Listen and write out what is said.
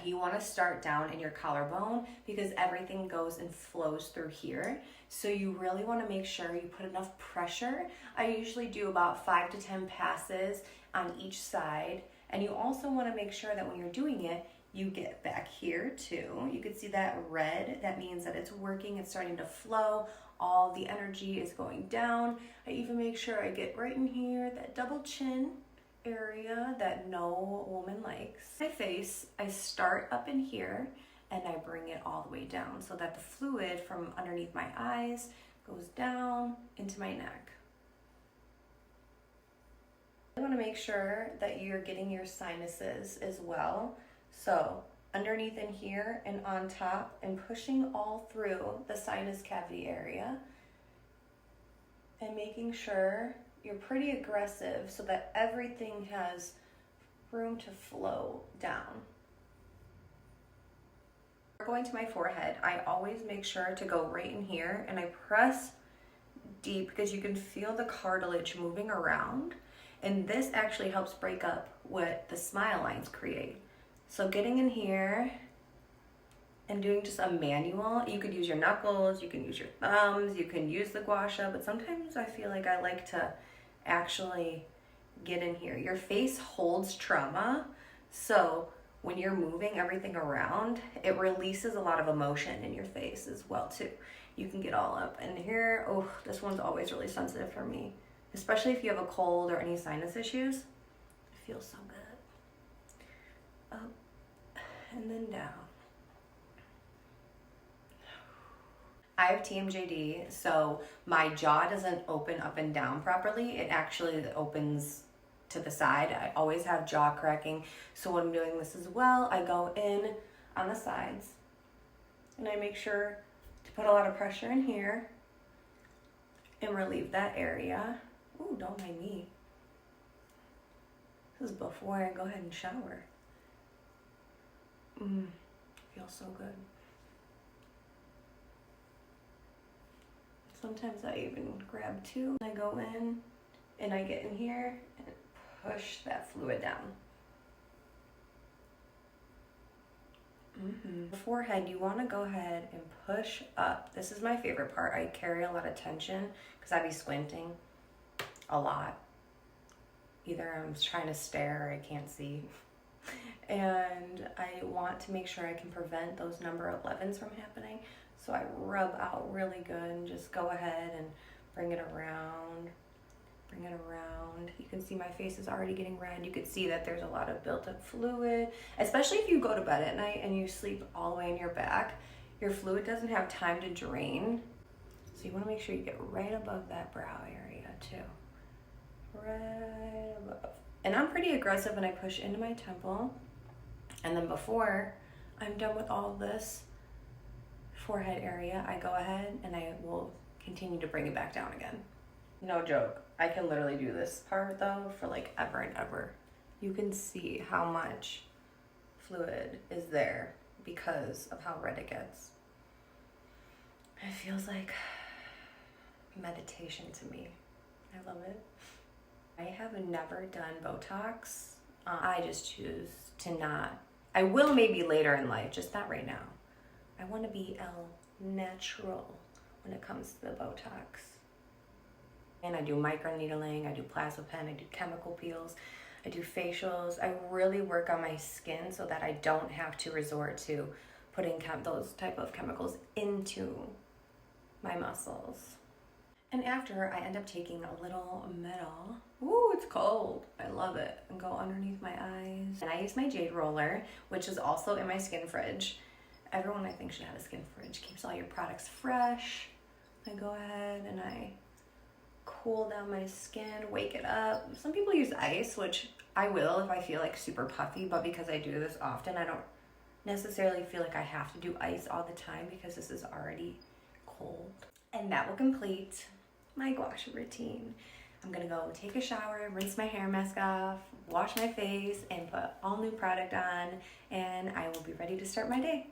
You want to start down in your collarbone because everything goes and flows through here. So you really want to make sure you put enough pressure. I usually do about 5 to 10 passes on each side. And you also want to make sure that when you're doing it, you get back here too. You can see that red. That means that it's working. It's starting to flow. All the energy is going down. I even make sure I get right in here, that double chin area that no woman likes. My face, I start up in here and I bring it all the way down so that the fluid from underneath my eyes goes down into my neck. I want to make sure that you're getting your sinuses as well. So underneath in here and on top and pushing all through the sinus cavity area and making sure you're pretty aggressive so that everything has room to flow down. Going to my forehead, I always make sure to go right in here and I press deep because you can feel the cartilage moving around, and this actually helps break up what the smile lines create. So getting in here and doing just a manual, you could use your knuckles, you can use your thumbs, you can use the Gua Sha, but sometimes I feel like I like to actually get in here. Your face holds trauma, so when you're moving everything around, it releases a lot of emotion in your face as well too. You can get all up in here. Oh, this one's always really sensitive for me, especially if you have a cold or any sinus issues. It feels so good. Up and then down. I have TMJD, so my jaw doesn't open up and down properly. It actually opens to the side. I always have jaw cracking. So when I'm doing this as well, I go in on the sides and I make sure to put a lot of pressure in here and relieve that area. Ooh, don't mind me. This is before I go ahead and shower. Feels so good. Sometimes I even grab two. I go in and I get in here and push that fluid down. The forehead, you want to go ahead and push up. This is my favorite part. I carry a lot of tension because I be squinting a lot. Either I'm trying to stare or I can't see. And I want to make sure I can prevent those number 11s from happening. So I rub out really good and just go ahead and bring it around. Bring it around. You can see my face is already getting red. You can see that there's a lot of built up fluid, especially if you go to bed at night and you sleep all the way in your back. Your fluid doesn't have time to drain. So you want to make sure you get right above that brow area too. Right above. And I'm pretty aggressive when I push into my temple. And then before I'm done with all of this forehead area, I go ahead and I will continue to bring it back down again. No joke. I can literally do this part though for like ever and ever. You can see how much fluid is there because of how red it gets. It feels like meditation to me. I love it. I have never done Botox. I just choose to not. I will maybe later in life, just not right now. I want to be natural when it comes to the Botox. And I do microneedling, I do plasma pen, I do chemical peels, I do facials. I really work on my skin so that I don't have to resort to putting those type of chemicals into my muscles. And after, I end up taking a little metal. Ooh, it's cold. I love it. And go underneath my eyes. And I use my jade roller, which is also in my skin fridge. Everyone I think should have a skin fridge. Keeps all your products fresh. I go ahead and I cool down my skin, wake it up. Some people use ice, which I will if I feel like super puffy, but because I do this often, I don't necessarily feel like I have to do ice all the time because this is already cold. And that will complete my Gua Sha routine. I'm gonna go take a shower, rinse my hair mask off, wash my face, and put all new product on, and I will be ready to start my day.